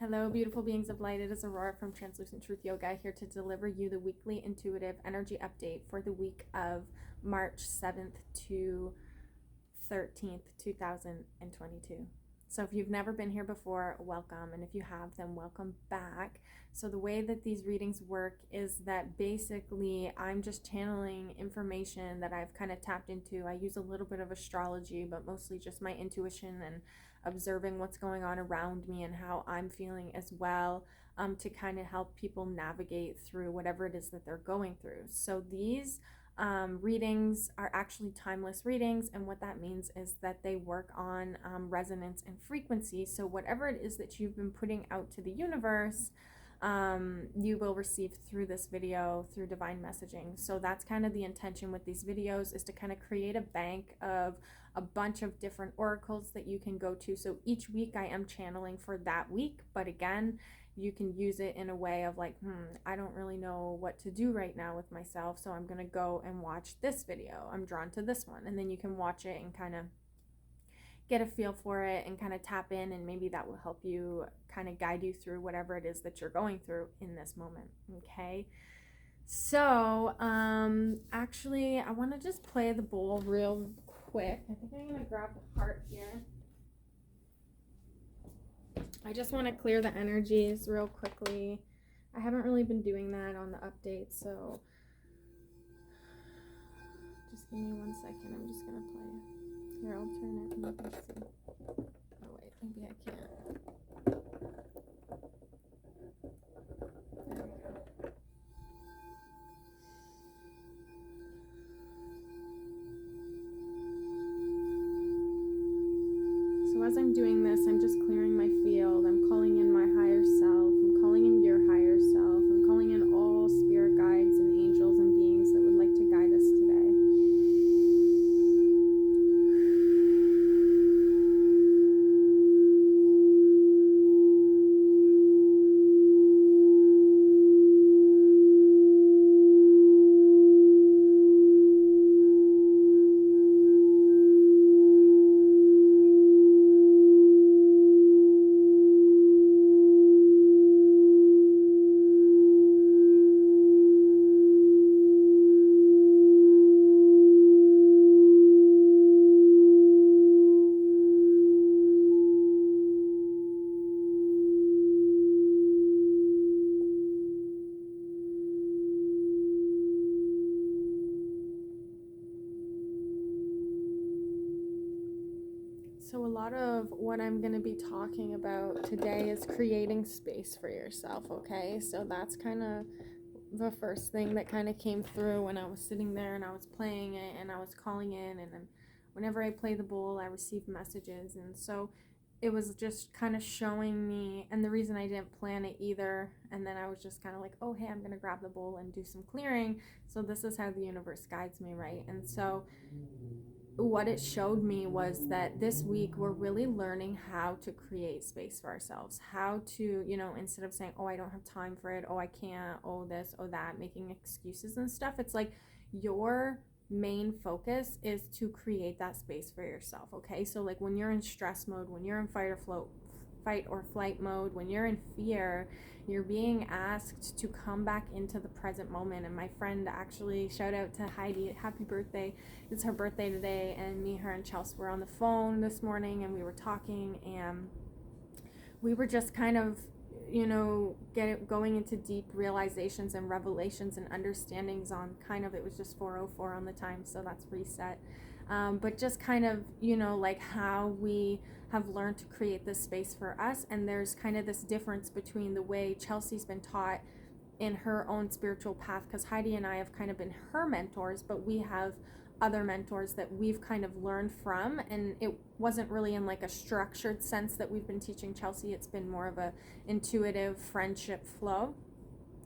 Hello, beautiful beings of light. It is Aurora from Translucent Truth Yoga here to deliver you the weekly intuitive energy update for the week of March 7th to 13th, 2022. So if you've never been here before, welcome. And if you have, then welcome back. So the way that these readings work is that basically I'm just channeling information that I've kind of tapped into. I use a little bit of astrology, but mostly just my intuition and observing what's going on around me and how I'm feeling as well, to kind of help people navigate through whatever it is that they're going through. So these readings are actually timeless readings, and what that means is that they work on resonance and frequency. So whatever it is that you've been putting out to the universe, you will receive through this video, through divine messaging. So that's kind of the intention with these videos, is to kind of create a bank of a bunch of different oracles that you can go to. So each week I am channeling for that week, but again, you can use it in a way of like, I don't really know what to do right now with myself, so I'm gonna go and watch this video. I'm drawn to this one, and then you can watch it and kind of get a feel for it and kind of tap in, and maybe that will help you kind of guide you through whatever it is that you're going through in this moment. Okay, so actually I want to just play the bowl real quick. I think I'm gonna grab the heart here. I just want to clear the energies real quickly. I haven't really been doing that on the updates, so just give me 1 second. I'm just gonna play. Here, I'll turn it and you can see. Oh wait, maybe I can't. There we go. So as I'm doing this, I'm just clearing my field. I'm calling in my higher self. I'm calling in your higher self. I'm calling in all spirit guides and angels and beings that would like to guide us today. So a lot of what I'm going to be talking about today is creating space for yourself, okay? So that's kind of the first thing that kind of came through when I was sitting there and I was playing it and I was calling in, and then whenever I play the bowl, I receive messages. And so it was just kind of showing me, and the reason I didn't plan it either, and then I was just kind of like, oh, hey, I'm going to grab the bowl and do some clearing. So this is how the universe guides me, right? And so what it showed me was that this week we're really learning how to create space for ourselves, how to, instead of saying, oh, I don't have time for it, oh, I can't, oh, this, oh, that, making excuses and stuff. It's like your main focus is to create that space for yourself. Okay, so like when you're in stress mode, when you're in fight or flight mode, when you're in fear, you're being asked to come back into the present moment. And my friend, actually, shout out to Heidi, happy birthday. It's her birthday today, and me, her, and Chelsea were on the phone this morning, and we were talking, and we were just kind of going into deep realizations and revelations and understandings on kind of, it was just 4:04 on the time, so that's reset. But just kind of, like how we have learned to create this space for us. And there's kind of this difference between the way Chelsea's been taught in her own spiritual path, because Heidi and I have kind of been her mentors, but we have other mentors that we've kind of learned from, and it wasn't really in like a structured sense that we've been teaching Chelsea. It's been more of a intuitive friendship flow,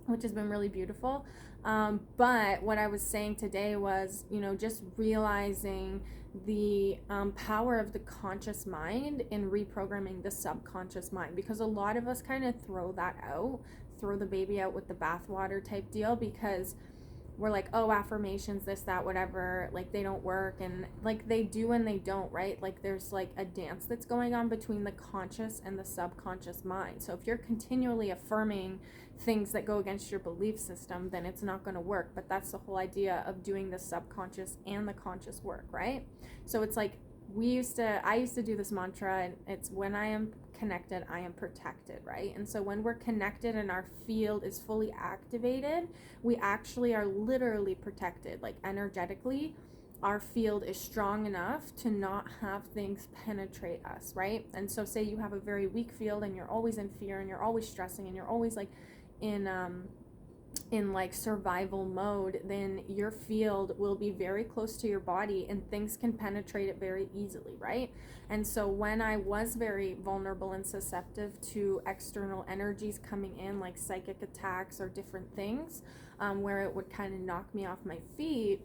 which has been really beautiful. But what I was saying today was, just realizing the power of the conscious mind in reprogramming the subconscious mind, because a lot of us kind of throw the baby out with the bathwater type deal, because we're like, oh, affirmations, this, that, whatever, like they don't work. And like they do and they don't, right? Like there's like a dance that's going on between the conscious and the subconscious mind. So if you're continually affirming things that go against your belief system, then it's not going to work. But that's the whole idea of doing the subconscious and the conscious work, right? So it's like I used to do this mantra, and it's when I am connected, I am protected, right? And so when we're connected and our field is fully activated, we actually are literally protected, like energetically. Our field is strong enough to not have things penetrate us, right? And so say you have a very weak field and you're always in fear and you're always stressing and you're always like in like survival mode, then your field will be very close to your body and things can penetrate it very easily, right? And so when I was very vulnerable and susceptible to external energies coming in, like psychic attacks or different things, where it would kind of knock me off my feet,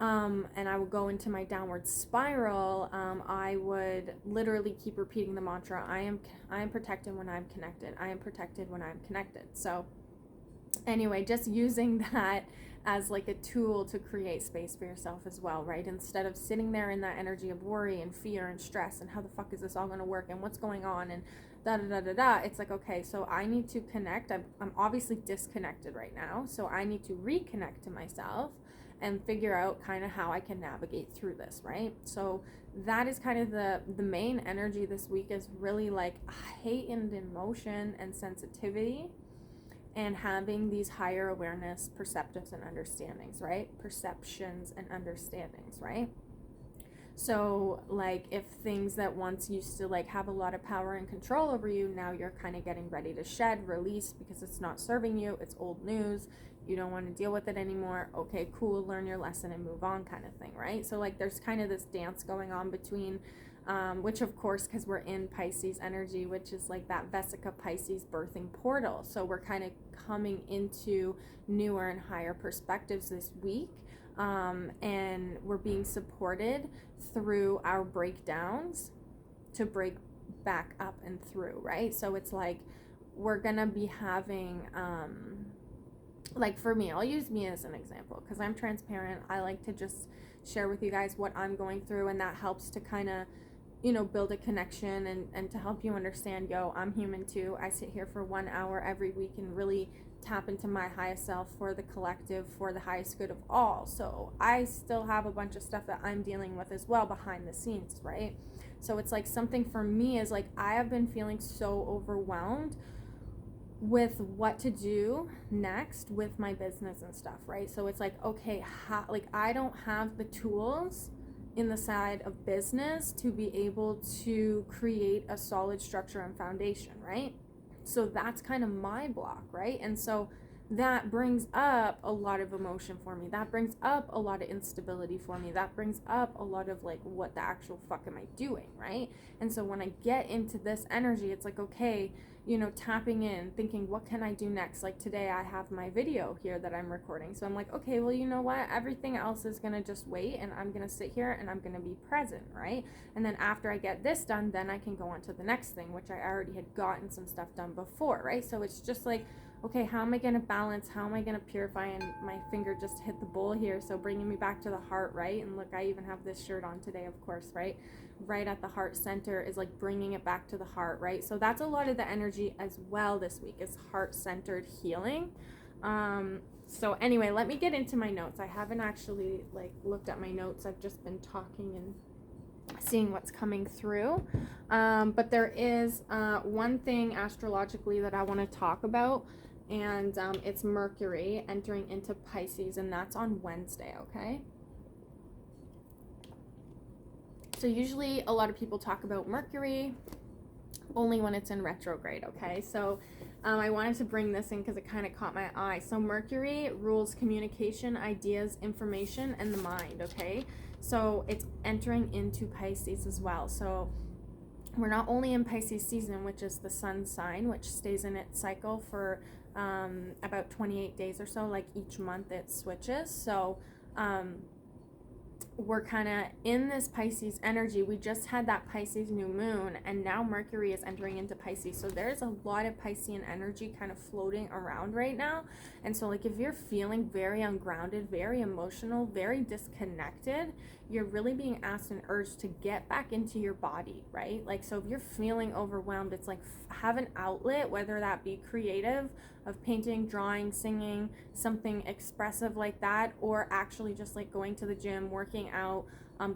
and I would go into my downward spiral, I would literally keep repeating the mantra, I am protected when I'm connected. I am protected when I'm connected. So anyway, just using that as like a tool to create space for yourself as well, right? Instead of sitting there in that energy of worry and fear and stress and how the fuck is this all going to work and what's going on and da da da da da, it's like, okay, so I need to connect. I'm obviously disconnected right now, so I need to reconnect to myself and figure out kind of how I can navigate through this, right? So that is kind of the main energy this week, is really like heightened emotion and sensitivity, and having these higher awareness perceptives and understandings, right? Perceptions and understandings, right? So like if things that once used to like have a lot of power and control over you, now you're kind of getting ready to shed, release, because it's not serving you, it's old news, you don't want to deal with it anymore. Okay, cool, learn your lesson and move on, kind of thing, right? So like there's kind of this dance going on between which of course, because we're in Pisces energy, which is like that Vesica Pisces birthing portal. So we're kind of coming into newer and higher perspectives this week. And we're being supported through our breakdowns to break back up and through, right? So it's like we're gonna be having like for me, I'll use me as an example because I'm transparent. I like to just share with you guys what I'm going through, and that helps to kind of, you know, build a connection and to help you understand, yo, I'm human too. I sit here for 1 hour every week and really tap into my highest self for the collective, for the highest good of all. So I still have a bunch of stuff that I'm dealing with as well behind the scenes, right? So it's like something for me is like I have been feeling so overwhelmed with what to do next with my business and stuff, right? So it's like, okay, like I don't have the tools in the side of business to be able to create a solid structure and foundation, right? So that's kind of my block, right? And so that brings up a lot of emotion for me. That brings up a lot of instability for me. That brings up a lot of like, what the actual fuck am I doing, right? And so when I get into this energy, it's like, okay, you know, tapping in, thinking, what can I do next? Like today I have my video here that I'm recording. So I'm like, okay, well, you know what? Everything else is going to just wait, and I'm going to sit here and I'm going to be present, right? And then after I get this done, then I can go on to the next thing, which I already had gotten some stuff done before, right? So it's just like, okay, how am I going to balance? How am I going to purify? And my finger just hit the bowl here. So bringing me back to the heart, right? And look, I even have this shirt on today, of course, right? Right at the heart center is like bringing it back to the heart, right? So that's a lot of the energy as well this week, is heart-centered healing. So anyway, let me get into my notes. I haven't actually like looked at my notes. I've just been talking and seeing what's coming through. But there is one thing astrologically that I want to talk about, and it's Mercury entering into Pisces, and that's on Wednesday, okay? So usually a lot of people talk about Mercury only when it's in retrograde, okay? So I wanted to bring this in because it kind of caught my eye. So Mercury rules communication, ideas, information, and the mind, okay? So it's entering into Pisces as well. So we're not only in Pisces season, which is the sun sign, which stays in its cycle for about 28 days or so, like each month it switches. So we're kind of in this Pisces energy. We just had that Pisces new moon, and now Mercury is entering into Pisces. So there's a lot of Piscean energy kind of floating around right now. And so like if you're feeling very ungrounded, very emotional, very disconnected, you're really being asked and urged to get back into your body, right? Like, so if you're feeling overwhelmed, it's like have an outlet, whether that be creative, of painting, drawing, singing, something expressive like that, or actually just like going to the gym, working out,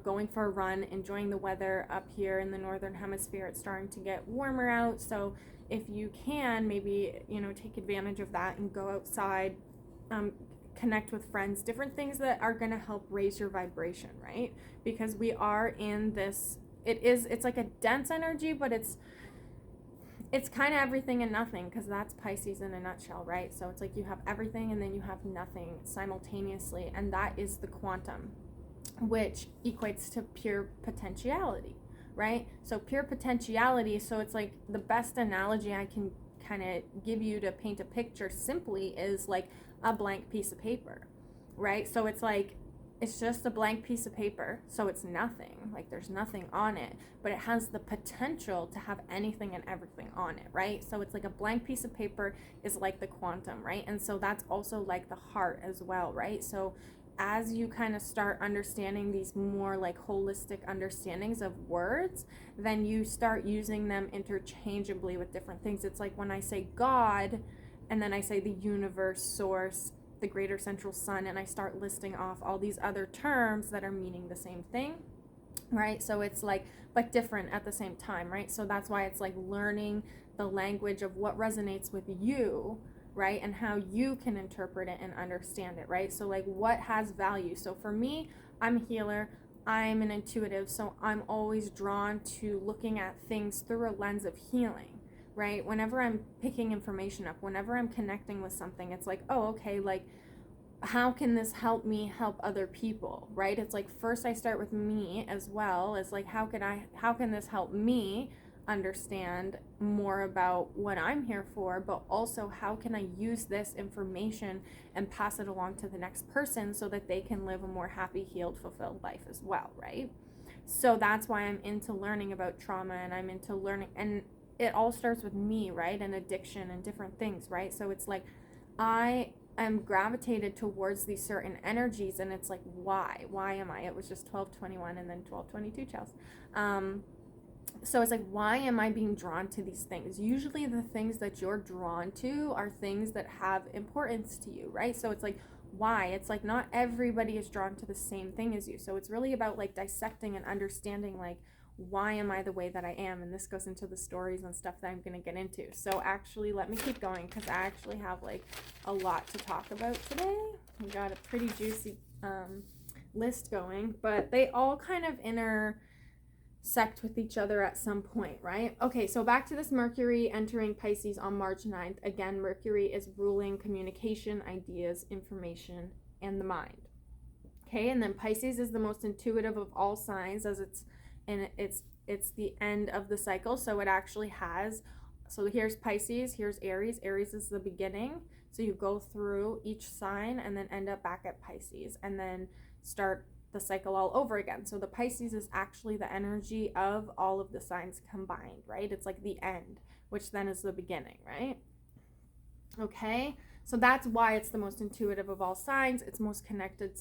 going for a run, enjoying the weather up here in the northern hemisphere. It's starting to get warmer out, so if you can, maybe, you know, take advantage of that and go outside, connect with friends, different things that are going to help raise your vibration, right? Because we are in this, it's like a dense energy, but it's kind of everything and nothing, because that's Pisces in a nutshell, right? So it's like you have everything and then you have nothing simultaneously, and that is the quantum, which equates to pure potentiality, right? So pure potentiality, so it's like the best analogy I can kind of give you to paint a picture simply is like a blank piece of paper, right? So it's like it's just a blank piece of paper, so it's nothing, like there's nothing on it, but it has the potential to have anything and everything on it, right? So it's like a blank piece of paper is like the quantum, right? And so that's also like the heart as well, right? So as you kind of start understanding these more like holistic understandings of words, then you start using them interchangeably with different things. It's like when I say God, and then I say the universe, source, the greater central sun, and I start listing off all these other terms that are meaning the same thing, right? So it's like, but different at the same time, right? So that's why it's like learning the language of what resonates with you, right? And how you can interpret it and understand it, right? So like what has value. So for me, I'm a healer, I'm an intuitive, so I'm always drawn to looking at things through a lens of healing, right? Whenever I'm picking information up, whenever I'm connecting with something, it's like, oh, okay, like how can this help me help other people, right? It's like first I start with me as well as like how can this help me understand more about what I'm here for, but also how can I use this information and pass it along to the next person so that they can live a more happy, healed, fulfilled life as well, right? So that's why I'm into learning about trauma, and I'm into learning, and it all starts with me, right? And addiction and different things, right? So it's like I am gravitated towards these certain energies, and it's like why am I? It was just 12:21 and then 12:22 Chels. So it's like, why am I being drawn to these things? Usually the things that you're drawn to are things that have importance to you, right? So it's like, why? It's like not everybody is drawn to the same thing as you. So it's really about like dissecting and understanding like, why am I the way that I am? And this goes into the stories and stuff that I'm going to get into. So actually, let me keep going because I actually have like a lot to talk about today. We got a pretty juicy list going, but they all kind of intersect with each other at some point, right? Okay, so back to this Mercury entering Pisces on March 9th. Again, Mercury is ruling communication, ideas, information, and the mind. Okay, and then Pisces is the most intuitive of all signs, as it's the end of the cycle. So it actually has, so here's Pisces, here's Aries. Aries is the beginning. So you go through each sign and then end up back at Pisces and then start the cycle all over again. So the Pisces is actually the energy of all of the signs combined, right? It's like the end, which then is the beginning, right? Okay, so that's why it's the most intuitive of all signs. It's most connected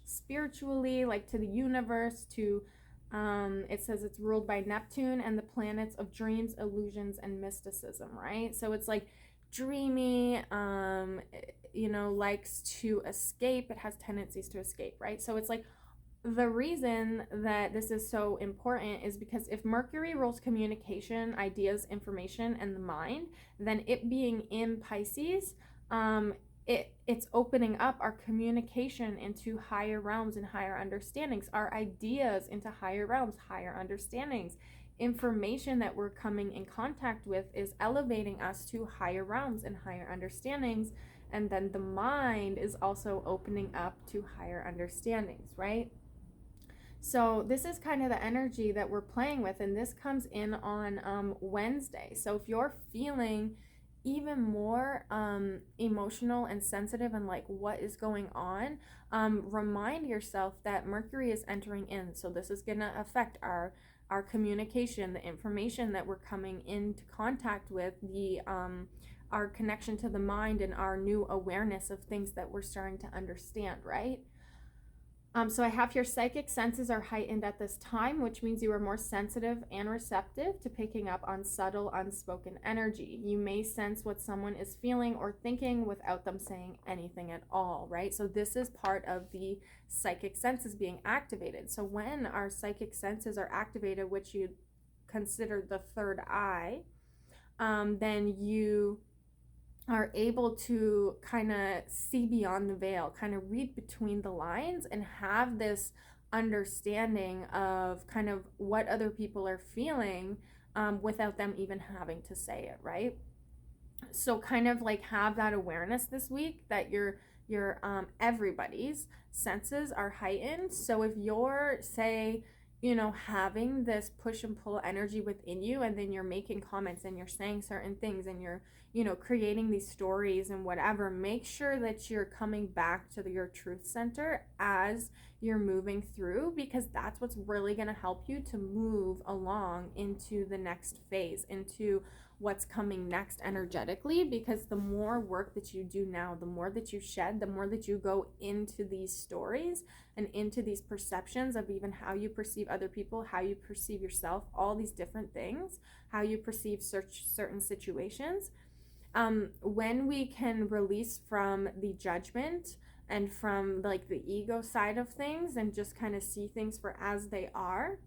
spiritually, like to the universe, to it says it's ruled by Neptune and the planets of dreams, illusions, and mysticism, right? So it's like dreamy, likes to escape. It has tendencies to escape, right? So it's like the reason that this is so important is because if Mercury rules communication, ideas, information, and the mind, then it being in Pisces, it's opening up our communication into higher realms and higher understandings, our ideas into higher realms, higher understandings. Information that we're coming in contact with is elevating us to higher realms and higher understandings. And then the mind is also opening up to higher understandings, right? So this is kind of the energy that we're playing with, and this comes in on Wednesday. So if you're feeling even more emotional and sensitive and like what is going on, remind yourself that Mercury is entering in. So this is going to affect our communication, the information that we're coming into contact with, the our connection to the mind, and our new awareness of things that we're starting to understand, right? So I have your psychic senses are heightened at this time, which means you are more sensitive and receptive to picking up on subtle, unspoken energy. You may sense what someone is feeling or thinking without them saying anything at all, right? So this is part of the psychic senses being activated. So when our psychic senses are activated, which you consider the third eye, then you are able to kind of see beyond the veil, kind of read between the lines, and have this understanding of kind of what other people are feeling, without them even having to say it, right? So kind of like have that awareness this week that your everybody's senses are heightened. So if you're, say, having this push and pull energy within you, and then you're making comments and you're saying certain things and you're, creating these stories and whatever, make sure that you're coming back to your truth center as you're moving through, because that's what's really going to help you to move along into the next phase, into what's coming next energetically. Because the more work that you do now, the more that you shed, the more that you go into these stories and into these perceptions of even how you perceive other people, how you perceive yourself, all these different things, how you perceive certain situations. When we can release from the judgment and from like the ego side of things, and just kind of see things for as they are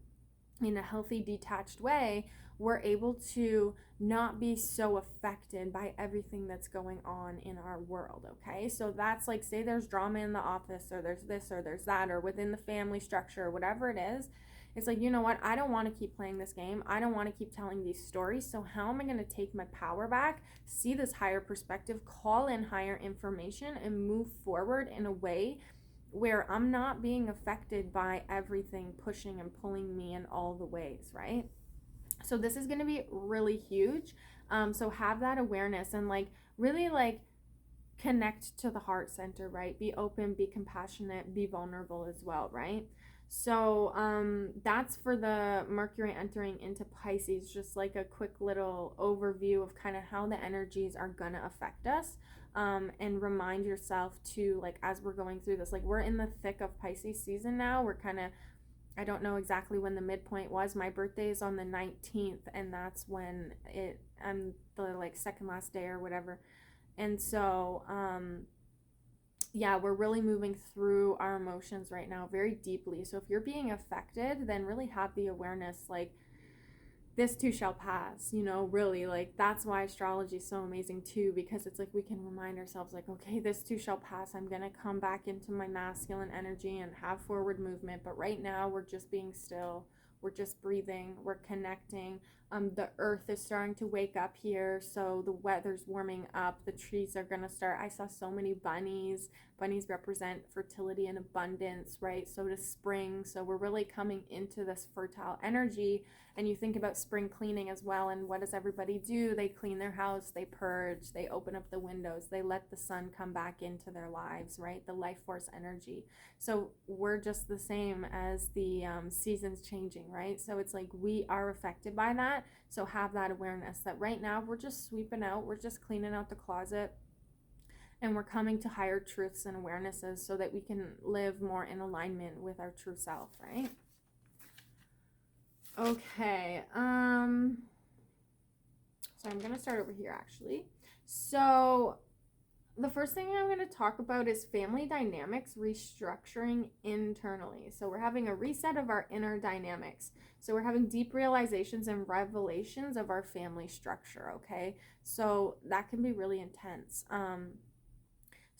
in a healthy, detached way, we're able to not be so affected by everything that's going on in our world, okay? So that's like, say there's drama in the office, or there's this or there's that, or within the family structure, or whatever it is. It's like, you know what? I don't want to keep playing this game. I don't want to keep telling these stories. So how am I going to take my power back, see this higher perspective, call in higher information, and move forward in a way where I'm not being affected by everything pushing and pulling me in all the ways, right? So this is going to be really huge. So have that awareness, and like really like connect to the heart center, right? Be open, be compassionate, be vulnerable as well, right? So that's for the Mercury entering into Pisces, just like a quick little overview of kind of how the energies are going to affect us. And remind yourself to, like, as we're going through this, like we're in the thick of Pisces season now. We're kind of, I don't know exactly when the midpoint was. My birthday is on the 19th, and that's when I'm the like second last day or whatever. And so yeah, we're really moving through our emotions right now very deeply. So if you're being affected, then really have the awareness, like, this too shall pass, really. Like, that's why astrology is so amazing too, because it's like we can remind ourselves, like, okay, this too shall pass. I'm gonna come back into my masculine energy and have forward movement. But right now we're just being still, we're just breathing, we're connecting. The earth is starting to wake up here, so the weather's warming up, the trees are gonna start. I saw so many bunnies. Bunnies represent fertility and abundance, right? So does spring. So we're really coming into this fertile energy. And you think about spring cleaning as well, and what does everybody do? They clean their house, they purge, they open up the windows, they let the sun come back into their lives, right? The life force energy. So we're just the same as the seasons changing, right? So it's like we are affected by that. So have that awareness that right now we're just sweeping out, we're just cleaning out the closet, and we're coming to higher truths and awarenesses so that we can live more in alignment with our true self, right? Okay, so I'm going to start over here actually. So the first thing I'm going to talk about is family dynamics restructuring internally. So we're having a reset of our inner dynamics. So we're having deep realizations and revelations of our family structure, okay? So that can be really intense.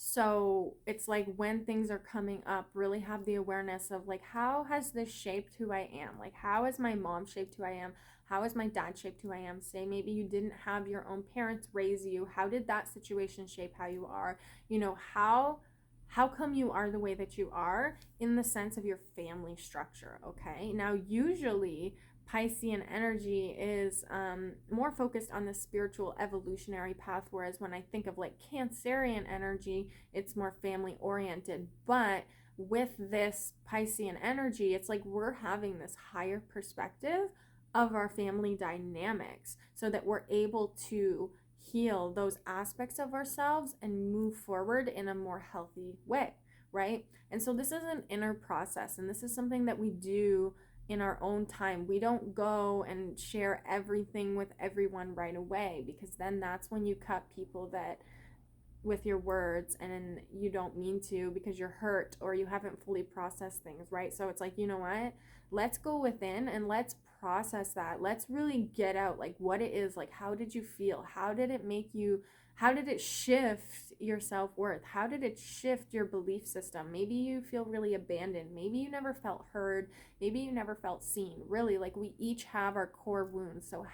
So it's like when things are coming up, really have the awareness of, like, how has this shaped who I am? Like, how has my mom shaped who I am? How has my dad shaped who I am? Say maybe you didn't have your own parents raise you. How did that situation shape how you are? How come you are the way that you are in the sense of your family structure, okay? Now, usually Piscean energy is more focused on the spiritual evolutionary path, whereas when I think of like Cancerian energy, it's more family oriented. But with this Piscean energy, it's like we're having this higher perspective of our family dynamics so that we're able to heal those aspects of ourselves and move forward in a more healthy way, right? And so this is an inner process, and this is something that we do in our own time. We don't go and share everything with everyone right away, because then that's when you cut people that with your words and you don't mean to because you're hurt or you haven't fully processed things, right? So it's like, you know what? Let's go within and let's process that. Let's really get out like what it is. Like, how did you feel? How did it make you? How did it shift your self-worth? How did it shift your belief system? Maybe you feel really abandoned. Maybe you never felt heard. Maybe you never felt seen. Really, like we each have our core wounds. So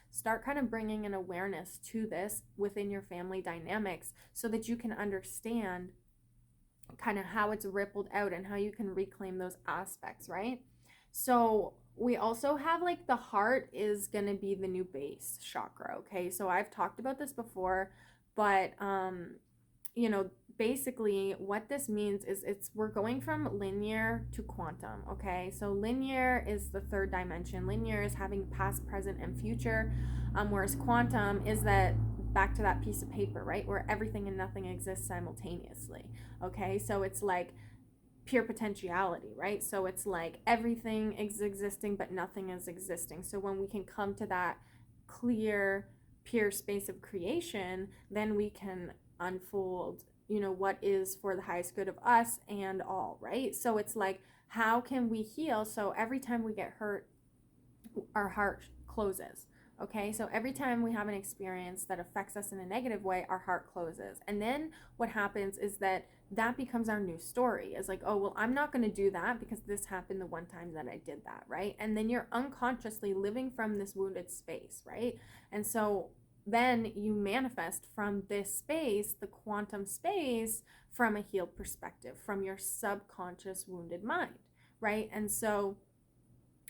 start kind of bringing an awareness to this within your family dynamics so that you can understand kind of how it's rippled out and how you can reclaim those aspects, right? So we also have like the heart is going to be the new base chakra, okay? So I've talked about this before, but you know, basically what this means is we're going from linear to quantum, okay? So linear is the third dimension. Linear is having past, present, and future, whereas quantum is that back to that piece of paper, right? Where everything and nothing exists simultaneously, okay? So it's like pure potentiality, right? So it's like everything is existing but nothing is existing. So when we can come to that clear, pure space of creation, then we can unfold, you know, what is for the highest good of us and all, right? So it's like, how can we heal? So every time we get hurt, our heart closes. Okay, so every time we have an experience that affects us in a negative way, our heart closes. And then what happens is that becomes our new story. It's like, oh, well, I'm not going to do that because this happened the one time that I did that, right? And then you're unconsciously living from this wounded space, right? And so then you manifest from this space, the quantum space, from a healed perspective, from your subconscious wounded mind, right? And so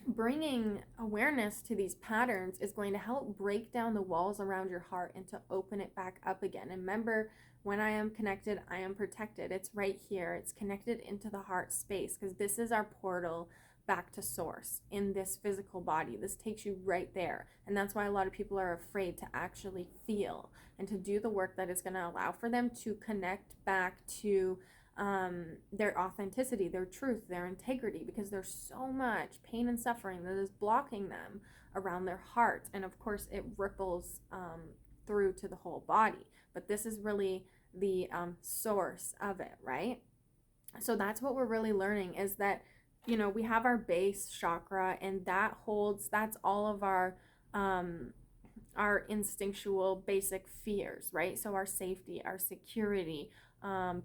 bringing awareness to these patterns is going to help break down the walls around your heart and to open it back up again. And remember, when I am connected, I am protected. It's right here. It's connected into the heart space because this is our portal back to source in this physical body. This takes you right there. And that's why a lot of people are afraid to actually feel and to do the work that is going to allow for them to connect back to their authenticity, their truth, their integrity, because there's so much pain and suffering that is blocking them around their heart. And of course, it ripples through to the whole body. But this is really the source of it, right? So that's what we're really learning is that, you know, we have our base chakra, and that's all of our instinctual basic fears, right? So our safety, our security,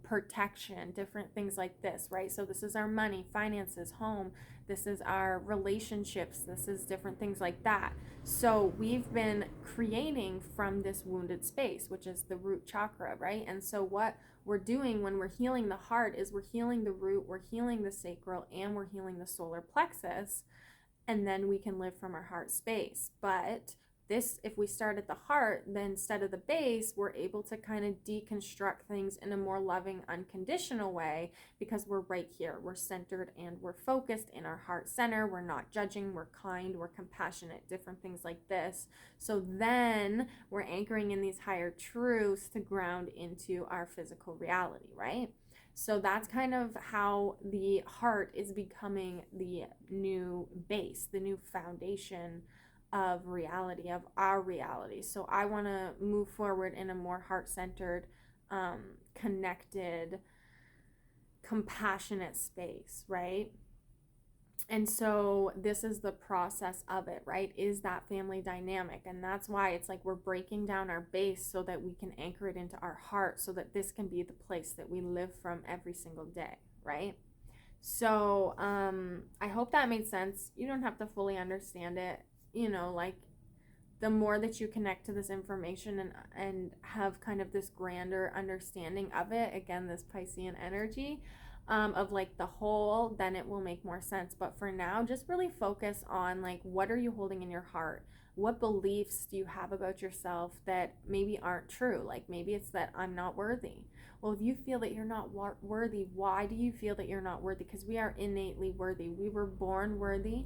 protection, different things like this, right? So this is our money, finances, home. This is our relationships. This is different things like that. So we've been creating from this wounded space, which is the root chakra, right? And so what we're doing when we're healing the heart is we're healing the root, we're healing the sacral, and we're healing the solar plexus. And then we can live from our heart space. But if we start at the heart, then instead of the base, we're able to kind of deconstruct things in a more loving, unconditional way because we're right here. We're centered and we're focused in our heart center. We're not judging, we're kind, we're compassionate, different things like this. So then we're anchoring in these higher truths to ground into our physical reality, right? So that's kind of how the heart is becoming the new base, the new foundation of reality, of our reality. So I want to move forward in a more heart-centered, connected, compassionate space, right? And so this is the process of it, right? Is that family dynamic. And that's why it's like we're breaking down our base so that we can anchor it into our heart so that this can be the place that we live from every single day, right? So I hope that made sense. You don't have to fully understand it. You know, like the more that you connect to this information and have kind of this grander understanding of it, again, this Piscean energy, of like the whole, then it will make more sense. But for now, just really focus on like, what are you holding in your heart? What beliefs do you have about yourself that maybe aren't true? Like maybe it's that I'm not worthy. Well, if you feel that you're not worthy, why do you feel that you're not worthy? Because we are innately worthy. We were born worthy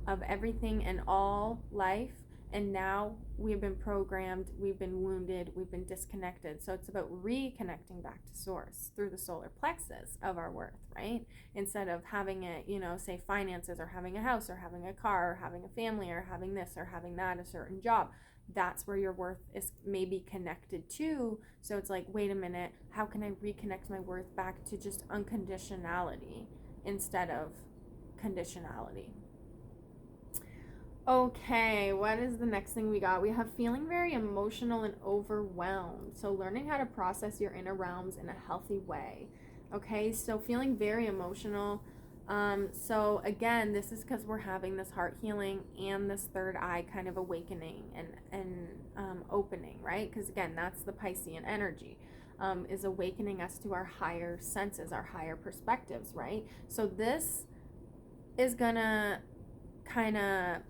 of everything and all life, and now we've been programmed, we've been wounded, we've been disconnected. So it's about reconnecting back to source through the solar plexus of our worth, right? Instead of having it, say finances, or having a house, or having a car, or having a family, or having this or having that, a certain job. That's where your worth is maybe connected to. So it's like, wait a minute, how can I reconnect my worth back to just unconditionality instead of conditionality? Okay, what is the next thing we got? We have feeling very emotional and overwhelmed. So learning how to process your inner realms in a healthy way. Okay, so feeling very emotional. So again, this is because we're having this heart healing and this third eye kind of awakening and opening, right? Because again, that's the Piscean energy. Is awakening us to our higher senses, our higher perspectives, right? So this is gonna kind of,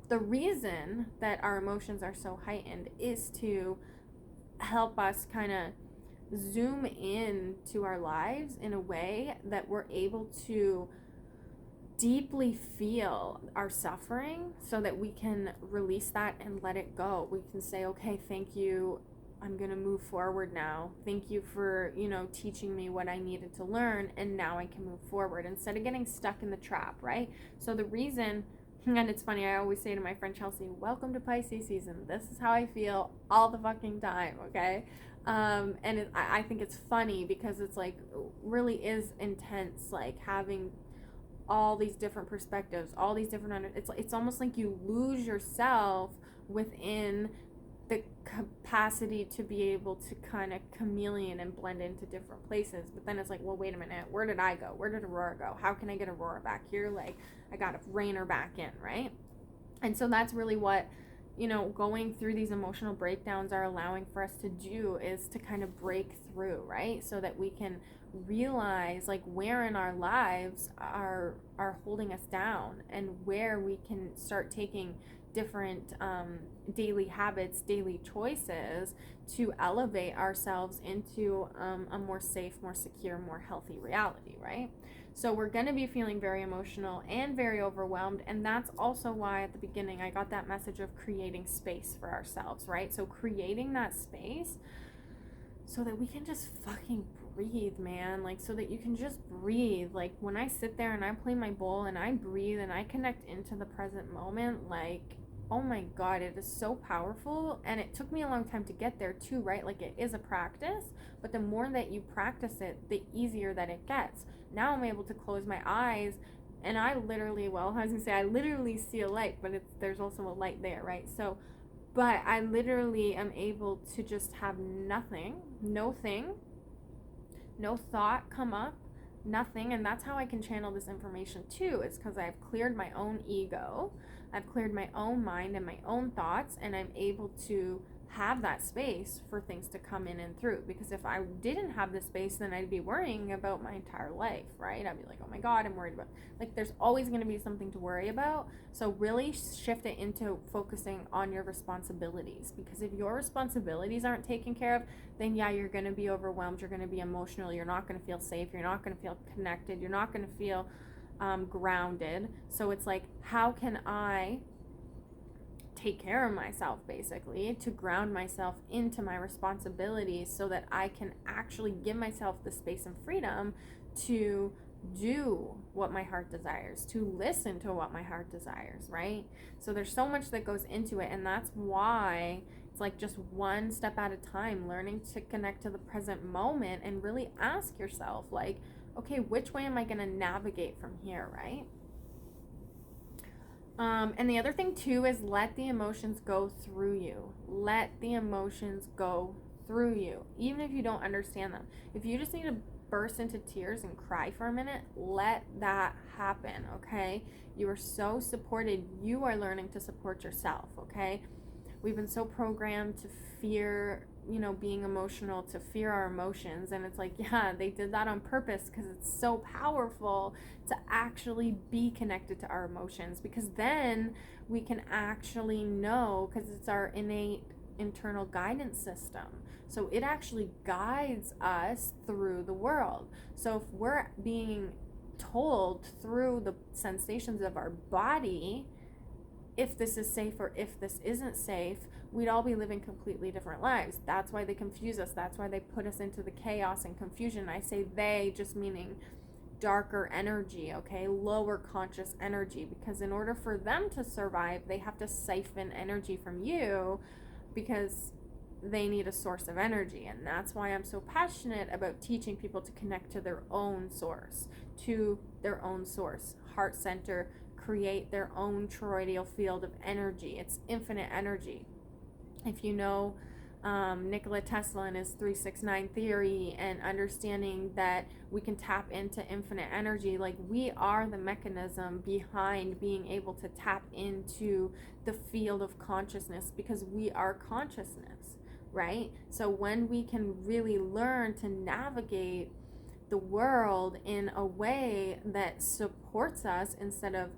the reason that our emotions are so heightened is to help us kind of zoom in to our lives in a way that we're able to deeply feel our suffering so that we can release that and let it go. We can say, okay, thank you, I'm going to move forward now. Thank you for, teaching me what I needed to learn, and now I can move forward instead of getting stuck in the trap, right? So the reason, and it's funny, I always say to my friend Chelsea, welcome to Pisces season. This is how I feel all the fucking time, okay? And I think it's funny because it's like, really is intense, like having all these different perspectives, all these different, it's almost like you lose yourself within the capacity to be able to kind of chameleon and blend into different places. But then it's like, well, wait a minute, where did I go? Where did Aurora go? How can I get Aurora back here? Like, I gotta rein her back in, right? And so that's really what, going through these emotional breakdowns are allowing for us to do, is to kind of break through, right? So that we can realize like where in our lives are holding us down, and where we can start taking different daily habits, daily choices to elevate ourselves into a more safe, more secure, more healthy reality, right? So we're going to be feeling very emotional and very overwhelmed, and that's also why at the beginning I got that message of creating space for ourselves, right? So creating that space so that we can just fucking breathe, man. Like, so that you can just breathe. Like, when I sit there and I play my bowl and I breathe and I connect into the present moment, like, oh my God, it is so powerful. And it took me a long time to get there too, right? Like, it is a practice, but the more that you practice it, the easier that it gets. Now I'm able to close my eyes, and I literally, well, I was gonna say, I literally see a light, but there's also a light there, right? So, but I literally am able to just have nothing, no thing, no thought come up, nothing. And that's how I can channel this information too. It's because I've cleared my own ego, I've cleared my own mind and my own thoughts, and I'm able to have that space for things to come in and through. Because if I didn't have the space, then I'd be worrying about my entire life, right? I'd be like, oh my God, I'm worried about, like, there's always going to be something to worry about. So really shift it into focusing on your responsibilities, because if your responsibilities aren't taken care of, then yeah, you're going to be overwhelmed, you're going to be emotional, you're not going to feel safe, you're not going to feel connected, you're not going to feel grounded. So it's like, how can I take care of myself, basically, to ground myself into my responsibilities so that I can actually give myself the space and freedom to do what my heart desires, to listen to what my heart desires, right? So there's so much that goes into it, and that's why it's like just one step at a time, learning to connect to the present moment and really ask yourself, like, okay, which way am I going to navigate from here, right? And the other thing too is let the emotions go through you. Let the emotions go through you, even if you don't understand them. If you just need to burst into tears and cry for a minute, let that happen, okay? You are so supported. You are learning to support yourself, okay? we've been so programmed to fear, you know, being emotional, to fear our emotions. And it's like, yeah, they did that on purpose because it's so powerful to actually be connected to our emotions, because then we can actually know, because it's our innate internal guidance system. So it actually guides us through the world. So if we're being told through the sensations of our body if this is safe or if this isn't safe, we'd all be living completely different lives. That's why they confuse us. That's why they put us into the chaos and confusion. I say they, just meaning darker energy, okay, lower conscious energy, because in order for them to survive, they have to siphon energy from you, because they need a source of energy. And that's why I'm so passionate about teaching people to connect to their own source, heart center, create their own toroidal field of energy. It's infinite energy. If you know Nikola Tesla and his 369 theory, and understanding that we can tap into infinite energy, like we are the mechanism behind being able to tap into the field of consciousness, because we are consciousness, right? So when we can really learn to navigate the world in a way that supports us instead of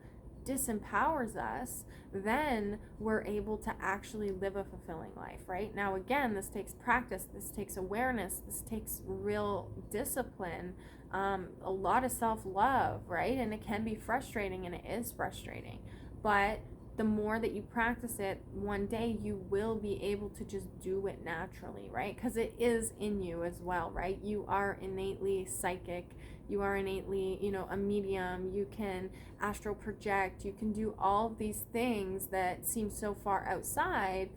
disempowers us, then we're able to actually live a fulfilling life, right? Now, again, this takes practice, this takes awareness, this takes real discipline, a lot of self-love, right? And it can be frustrating, and it is frustrating, but the more that you practice it, one day you will be able to just do it naturally, right? Because it is in you as well, right? You are innately psychic. You are innately, you know, a medium. You can astral project. You can do all of these things that seem so far outside.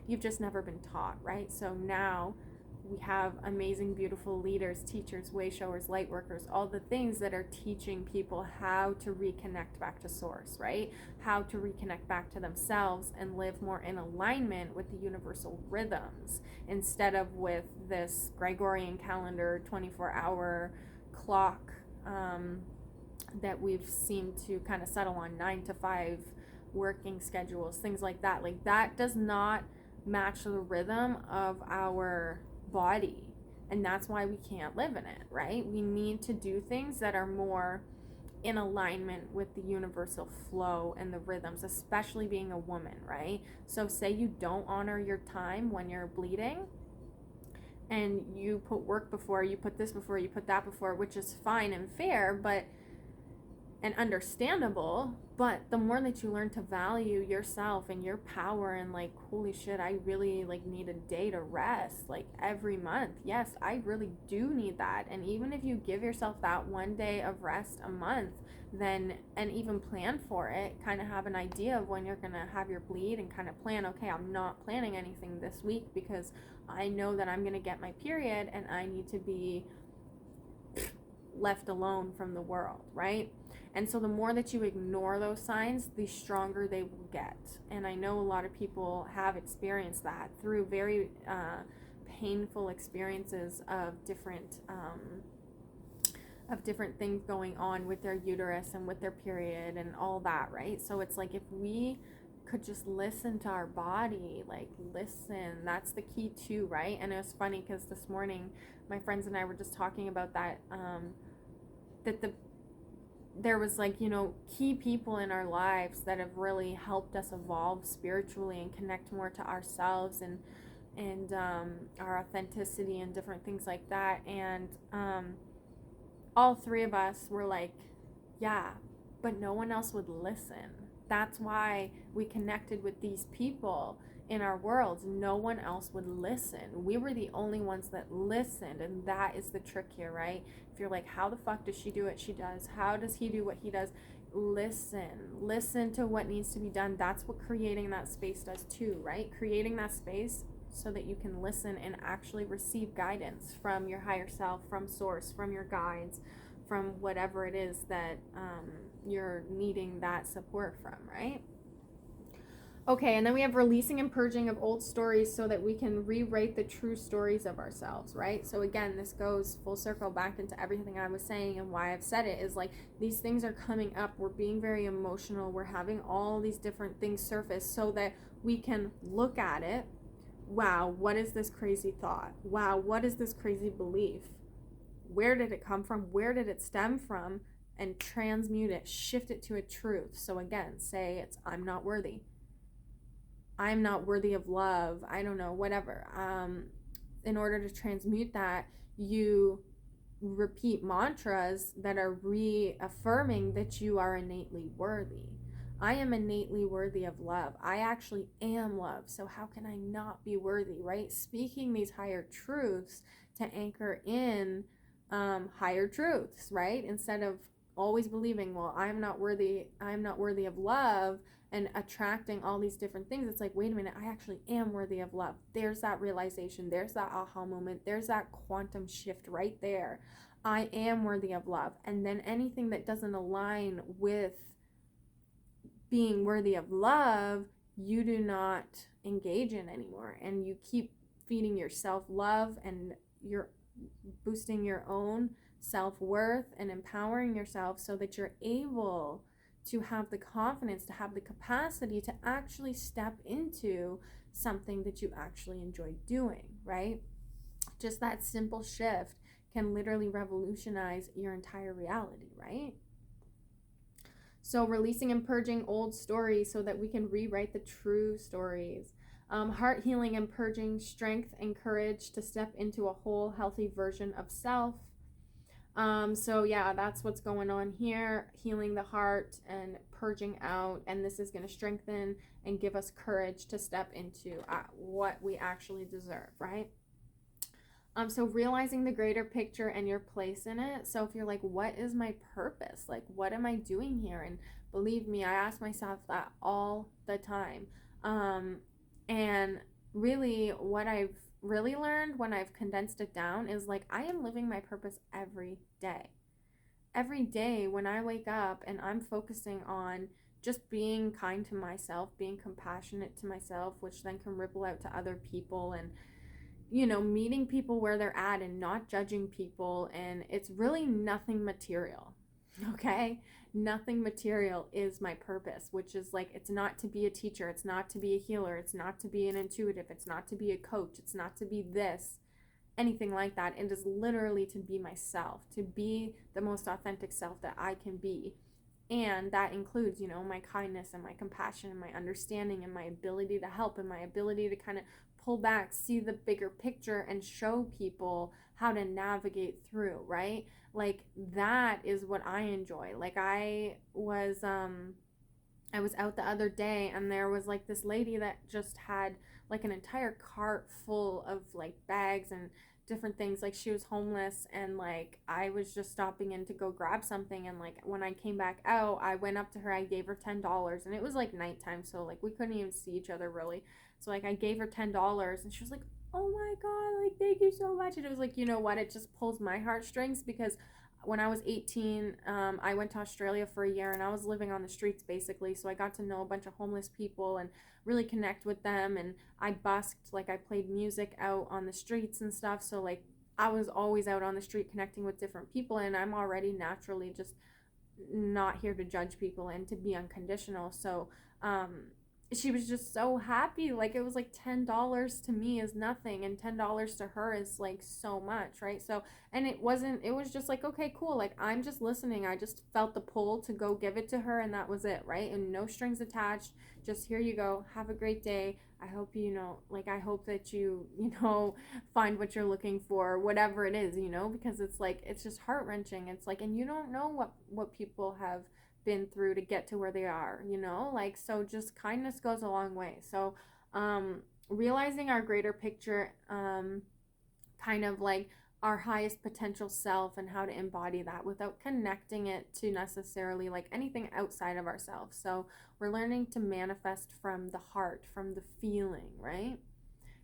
You've just never been taught, right? So now we have amazing, beautiful leaders, teachers, way showers, light workers, all the things that are teaching people how to reconnect back to source, right? How to reconnect back to themselves and live more in alignment with the universal rhythms, instead of with this Gregorian calendar 24-hour clock that we've seemed to kind of settle on, 9 to 5 working schedules, things like that. Like that does not match the rhythm of our body, and that's why we can't live in it, right? We need to do things that are more in alignment with the universal flow and the rhythms, especially being a woman, right? So say you don't honor your time when you're bleeding, and you put work before, you put this before, you put that before, which is fine and fair, but and understandable, but the more that you learn to value yourself and your power, and like, holy shit, I really like need a day to rest, like every month. Yes, I really do need that. And even if you give yourself that one day of rest a month, then, and even plan for it, kind of have an idea of when you're gonna have your bleed, and kind of plan, okay, I'm not planning anything this week because I know that I'm gonna get my period and I need to be left alone from the world, right? And so the more that you ignore those signs, the stronger they will get. And I know a lot of people have experienced that through very painful experiences of different things going on with their uterus and with their period and all that, right? So it's like, if we could just listen to our body, like listen, that's the key too, right? And it was funny because this morning my friends and I were just talking about that, there was, like, you know, key people in our lives that have really helped us evolve spiritually and connect more to ourselves and our authenticity and different things like that. And all three of us were like, yeah, but no one else would listen. That's why we connected with these people in our worlds. No one else would listen. We were the only ones that listened, and that is the trick here, right? If you're like, how the fuck does she do what she does? How does he do what he does? Listen to what needs to be done. That's what creating that space does too, right? Creating that space so that you can listen and actually receive guidance from your higher self, from source, from your guides, from whatever it is that you're needing that support from, right? Okay, and then we have releasing and purging of old stories so that we can rewrite the true stories of ourselves, right? So again, this goes full circle back into everything I was saying, and why I've said it is like these things are coming up. We're being very emotional. We're having all these different things surface so that we can look at it. Wow, what is this crazy thought? Wow, what is this crazy belief? Where did it come from? Where did it stem from? And transmute it, shift it to a truth. So again, say it's I'm not worthy. I'm not worthy of love. I don't know, whatever. In order to transmute that, you repeat mantras that are reaffirming that you are innately worthy. I am innately worthy of love. I actually am love. So how can I not be worthy, right? Speaking these higher truths to anchor in higher truths, right? Instead of always believing, well, I'm not worthy of love, and attracting all these different things. It's like, wait a minute, I actually am worthy of love. There's that realization, there's that aha moment, there's that quantum shift right there. I am worthy of love. And then anything that doesn't align with being worthy of love, you do not engage in anymore. And you keep feeding yourself love, and you're boosting your own self-worth and empowering yourself so that you're able to have the confidence, to have the capacity to actually step into something that you actually enjoy doing, right? Just that simple shift can literally revolutionize your entire reality, right? So, releasing and purging old stories so that we can rewrite the true stories. Heart healing and purging strength and courage to step into a whole, healthy version of self. So, yeah, that's what's going on here. Healing the heart and purging out. And this is going to strengthen and give us courage to step into what we actually deserve, right? So realizing the greater picture and your place in it. So if you're like, what is my purpose? Like, what am I doing here? And believe me, I ask myself that all the time. And really, what I've really learned when I've condensed it down is like, I am living my purpose every day. Every day when I wake up and I'm focusing on just being kind to myself, being compassionate to myself, which then can ripple out to other people, and meeting people where they're at and not judging people. And it's really nothing material, okay? Nothing material is my purpose, which is like, it's not to be a teacher, it's not to be a healer, it's not to be an intuitive, it's not to be a coach, it's not to be this, anything like that. It is literally to be myself, to be the most authentic self that I can be. And that includes, my kindness and my compassion and my understanding and my ability to help and my ability to kind of pull back, see the bigger picture, and show people how to navigate through, right? Like, that is what I enjoy. Like, I was out the other day, and there was like this lady that just had like an entire cart full of like bags and different things. Like, she was homeless, and like I was just stopping in to go grab something, and like when I came back out, I went up to her, I gave her $10, and it was like nighttime, so like we couldn't even see each other really. So like I gave her $10, and she was like, "Oh my god, like thank you so much." And it was like, you know what? It just pulls my heartstrings, because when I was 18, I went to Australia for a year, and I was living on the streets basically. So I got to know a bunch of homeless people and really connect with them. And I busked, like I played music out on the streets and stuff. So like I was always out on the street connecting with different people, and I'm already naturally just not here to judge people and to be unconditional. So she was just so happy. Like, it was like $10 to me is nothing, and $10 to her is like so much, right? So, and it was just like, okay, cool, like I'm just listening. I just felt the pull to go give it to her, and that was it, right? And no strings attached. Just, here you go, have a great day. I hope I hope that you find what you're looking for, whatever it is, because it's like, it's just heart-wrenching. It's like, and you don't know what people have been through to get to where they are, like, so just kindness goes a long way. So realizing our greater picture, kind of like our highest potential self, and how to embody that without connecting it to necessarily like anything outside of ourselves. So we're learning to manifest from the heart, from the feeling, right?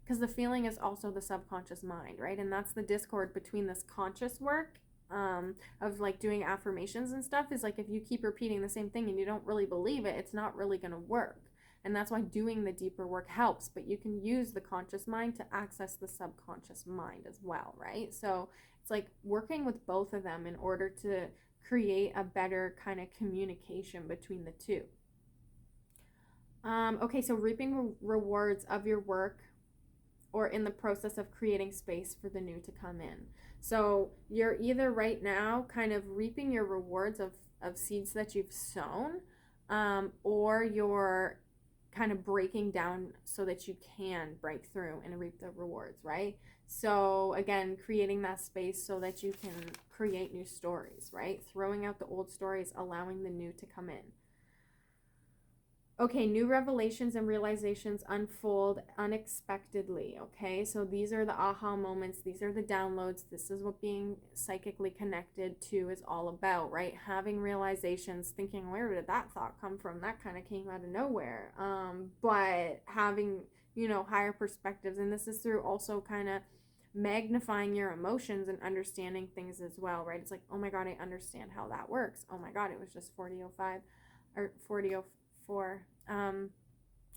Because the feeling is also the subconscious mind, right? And that's the discord between this conscious work, of like doing affirmations and stuff, is like, if you keep repeating the same thing and you don't really believe it, it's not really going to work. And that's why doing the deeper work helps, but you can use the conscious mind to access the subconscious mind as well, right? So it's like working with both of them in order to create a better kind of communication between the two. Okay, so reaping rewards of your work or in the process of creating space for the new to come in. So you're either right now kind of reaping your rewards of seeds that you've sown, or you're kind of breaking down so that you can break through and reap the rewards, right? So again, creating that space so that you can create new stories, right? Throwing out the old stories, allowing the new to come in. Okay, new revelations and realizations unfold unexpectedly. Okay, so these are the aha moments, these are the downloads. This is what being psychically connected to is all about, right? Having realizations, thinking, where did that thought come from? That kind of came out of nowhere. But having, higher perspectives, and this is through also kind of magnifying your emotions and understanding things as well, right? It's like, oh my God, I understand how that works. Oh my God, it was just 40:05 or 40:04.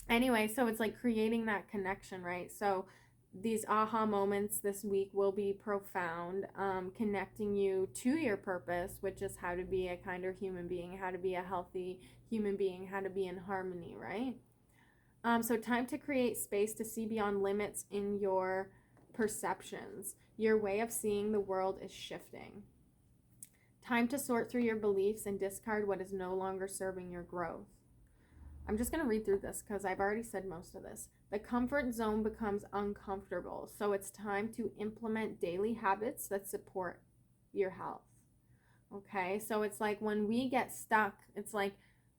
Anyway, so it's like creating that connection, right? So these aha moments this week will be profound, connecting you to your purpose, which is how to be a kinder human being, how to be a healthy human being, how to be in harmony, right? So time to create space to see beyond limits in your perceptions. Your way of seeing the world is shifting. Time to sort through your beliefs and discard what is no longer serving your growth. I'm just going to read through this because I've already said most of this. The comfort zone becomes uncomfortable, so it's time to implement daily habits that support your health. Okay, so it's like when we get stuck, it's like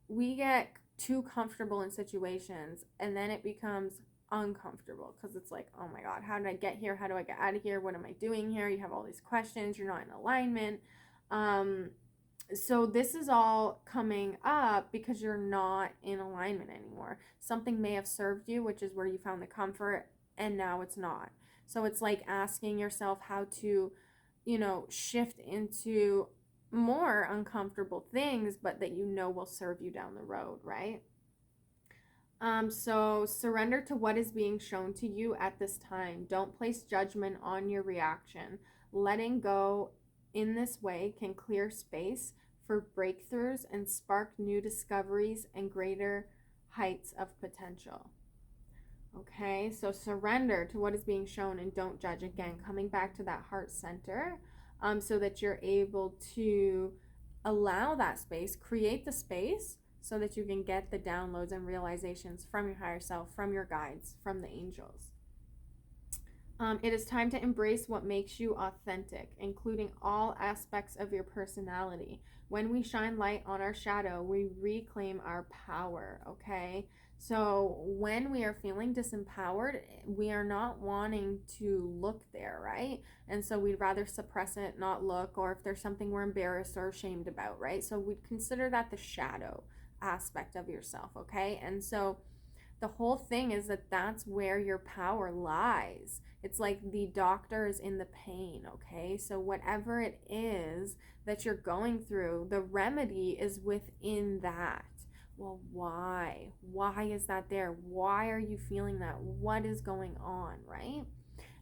we get too comfortable in situations and then it becomes uncomfortable because it's like, oh my God, how did I get here? How do I get out of here? What am I doing here? You have all these questions, you're not in alignment. So this is all coming up because you're not in alignment anymore. Something may have served you, which is where you found the comfort, and now it's not. So it's like asking yourself how to, shift into more uncomfortable things, but that will serve you down the road, right? So surrender to what is being shown to you at this time. Don't place judgment on your reaction. Letting go in this way can clear space for breakthroughs and spark new discoveries and greater heights of potential. Okay, so surrender to what is being shown and don't judge. Again, coming back to that heart center, so that you're able to allow that space, create the space so that you can get the downloads and realizations from your higher self, from your guides, from the angels. It is time to embrace what makes you authentic, including all aspects of your personality. When we shine light on our shadow, we reclaim our power, okay? So when we are feeling disempowered, we are not wanting to look there, right? And so we'd rather suppress it, not look, or if there's something we're embarrassed or ashamed about, right? So we'd consider that the shadow aspect of yourself, okay? And so the whole thing is that that's where your power lies. It's like the doctor is in the pain, okay? So whatever it is that you're going through, the remedy is within that. Well, why? Why is that there? Why are you feeling that? What is going on, right?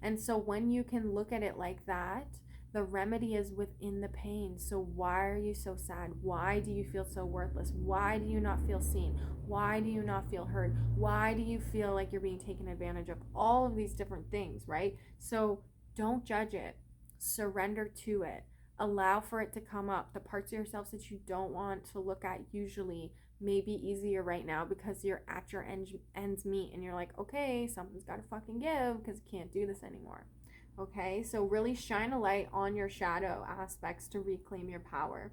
And so when you can look at it like that, the remedy is within the pain. So why are you so sad? Why do you feel so worthless? Why do you not feel seen? Why do you not feel heard? Why do you feel like you're being taken advantage of? All of these different things, right? So don't judge it. Surrender to it. Allow for it to come up. The parts of yourselves that you don't want to look at usually may be easier right now because you're at your ends meet and you're like, okay, something's got to fucking give because you can't do this anymore. Okay, so really shine a light on your shadow aspects to reclaim your power.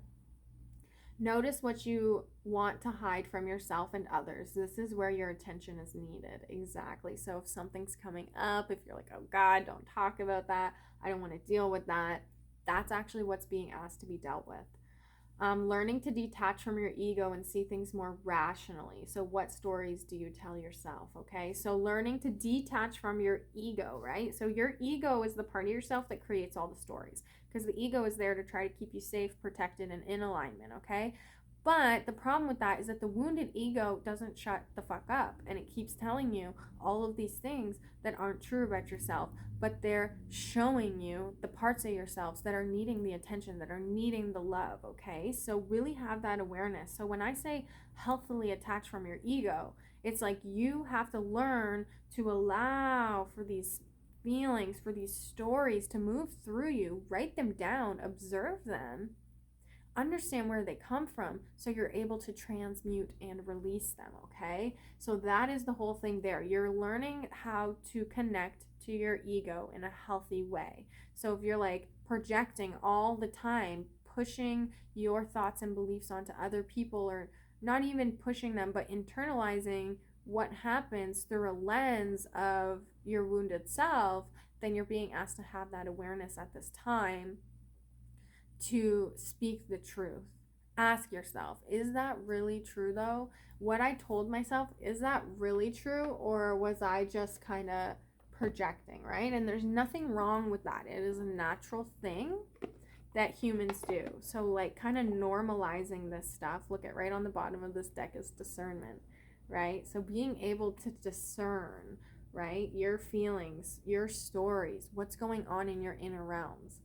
Notice what you want to hide from yourself and others. This is where your attention is needed. Exactly. So if something's coming up, if you're like, oh God, don't talk about that, I don't want to deal with that, that's actually what's being asked to be dealt with. Learning to detach from your ego and see things more rationally. So what stories do you tell yourself? Okay, so learning to detach from your ego, right? So your ego is the part of yourself that creates all the stories because the ego is there to try to keep you safe, protected, and in alignment. Okay, But the problem with that is that the wounded ego doesn't shut the fuck up, and it keeps telling you all of these things that aren't true about yourself, but they're showing you the parts of yourselves that are needing the attention, that are needing the love, okay? So really have that awareness. So when I say healthily attach from your ego, it's like you have to learn to allow for these feelings, for these stories to move through you, write them down, observe them, understand where they come from so you're able to transmute and release them, okay? So that is the whole thing there. You're learning how to connect to your ego in a healthy way. So if you're like projecting all the time, pushing your thoughts and beliefs onto other people, or not even pushing them, but internalizing what happens through a lens of your wounded self, then you're being asked to have that awareness at this time to speak the truth. Ask yourself, is that really true though? What I told myself, is that really true, or was I just kind of projecting, right? And there's nothing wrong with that. It is a natural thing that humans do. So like kind of normalizing this stuff. Look at right on the bottom of this deck is discernment, right? So being able to discern, right, your feelings, your stories, what's going on in your inner realms.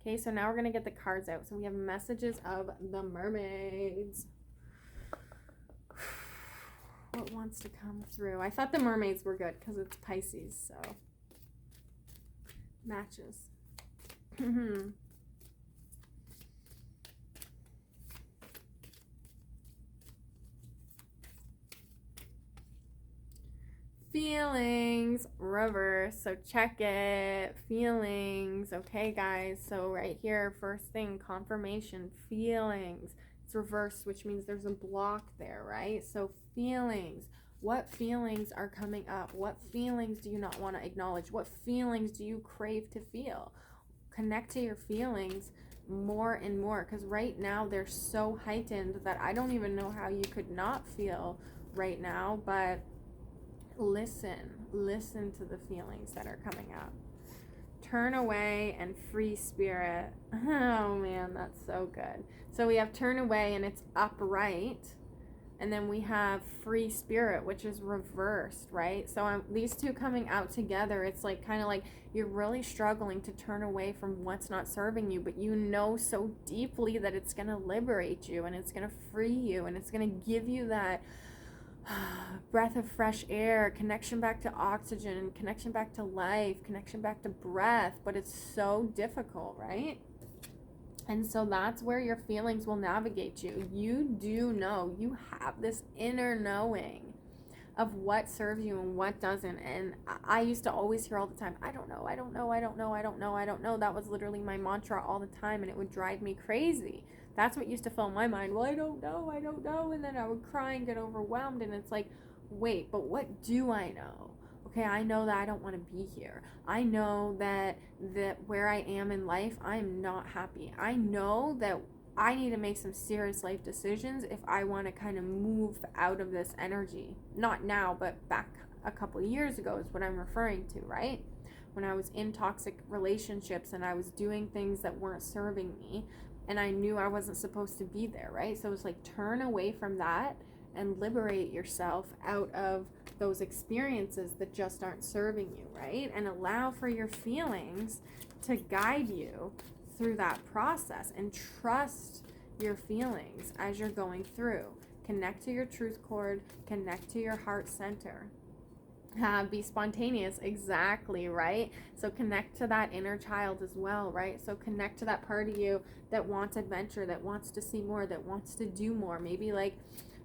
Okay, so now we're going to get the cards out. So we have messages of the mermaids. What wants to come through? I thought the mermaids were good because it's Pisces, so matches. Feelings, reverse. So check it. Feelings. Okay, guys. So right here, first thing, confirmation. Feelings. It's reversed, which means there's a block there, right? So feelings. What feelings are coming up? What feelings do you not want to acknowledge? What feelings do you crave to feel? Connect to your feelings more and more, because right now they're so heightened that I don't even know how you could not feel right now, but listen to the feelings that are coming up. Turn away and free spirit. Oh man, that's so good. So we have turn away and it's upright, and then we have free spirit, which is reversed, right? So these two coming out together, it's like kind of like you're really struggling to turn away from what's not serving you, but you know so deeply that it's going to liberate you and it's going to free you and it's going to give you that breath of fresh air, connection back to oxygen, connection back to life, connection back to breath. But it's so difficult, right? And so that's where your feelings will navigate you. You do know, you have this inner knowing of what serves you and what doesn't. And I used to always hear all the time, I don't know, I don't know, I don't know, I don't know, I don't know. That was literally my mantra all the time, and it would drive me crazy. That's what used to fill my mind. Well, I don't know, I don't know. And then I would cry and get overwhelmed. And it's like, wait, but what do I know? Okay, I know that I don't want to be here. I know that where I am in life, I'm not happy. I know that I need to make some serious life decisions if I want to kind of move out of this energy. Not now, but back a couple of years ago is what I'm referring to, right? When I was in toxic relationships and I was doing things that weren't serving me, and I knew I wasn't supposed to be there, right? So it's like turn away from that and liberate yourself out of those experiences that just aren't serving you, right? And allow for your feelings to guide you through that process, and trust your feelings as you're going through. Connect to your truth cord, connect to your heart center. Be spontaneous, exactly, right? So connect to that inner child as well, right? So connect to that part of you that wants adventure, that wants to see more, that wants to do more. Maybe like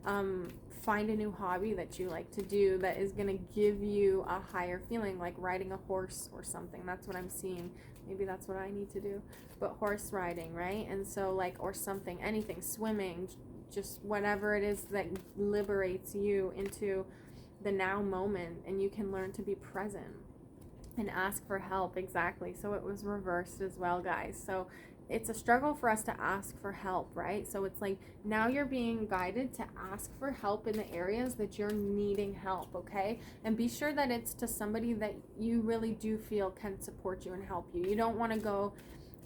find a new hobby that you like to do that is going to give you a higher feeling, like riding a horse or something. That's what I'm seeing. Maybe that's what I need to do. But horse riding, right? And so like, or something, anything, swimming, just whatever it is that liberates you into the now moment, and you can learn to be present and ask for help. Exactly. So it was reversed as well, guys. So it's a struggle for us to ask for help, right? So it's like now you're being guided to ask for help in the areas that you're needing help, okay? And be sure that it's to somebody that you really do feel can support you and help you. You don't want to go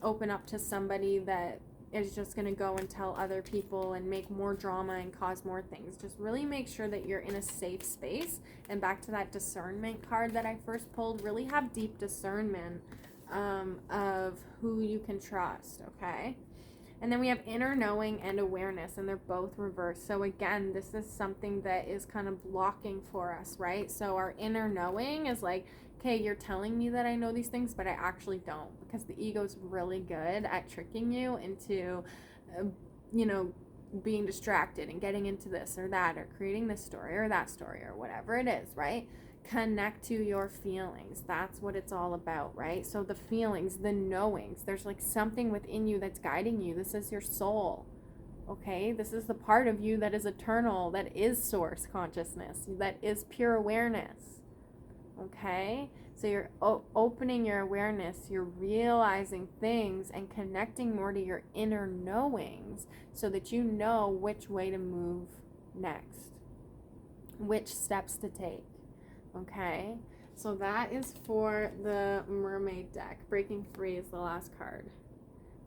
open up to somebody that is just going to go and tell other people and make more drama and cause more things. Just really make sure that you're in a safe space. And back to that discernment card that I first pulled, really have deep discernment of who you can trust, okay? And then we have inner knowing and awareness, and they're both reversed. So again, this is something that is kind of blocking for us, right? So our inner knowing is like, okay, you're telling me that I know these things, but I actually don't, because the ego's really good at tricking you into, being distracted and getting into this or that, or creating this story or that story or whatever it is, right? Connect to your feelings. That's what it's all about, right? So the feelings, the knowings, there's like something within you that's guiding you. This is your soul, okay? This is the part of you that is eternal, that is source consciousness, that is pure awareness, okay? So you're opening your awareness, you're realizing things and connecting more to your inner knowings so that you know which way to move next, which steps to take. Okay, so that is for the mermaid deck. Breaking free is the last card.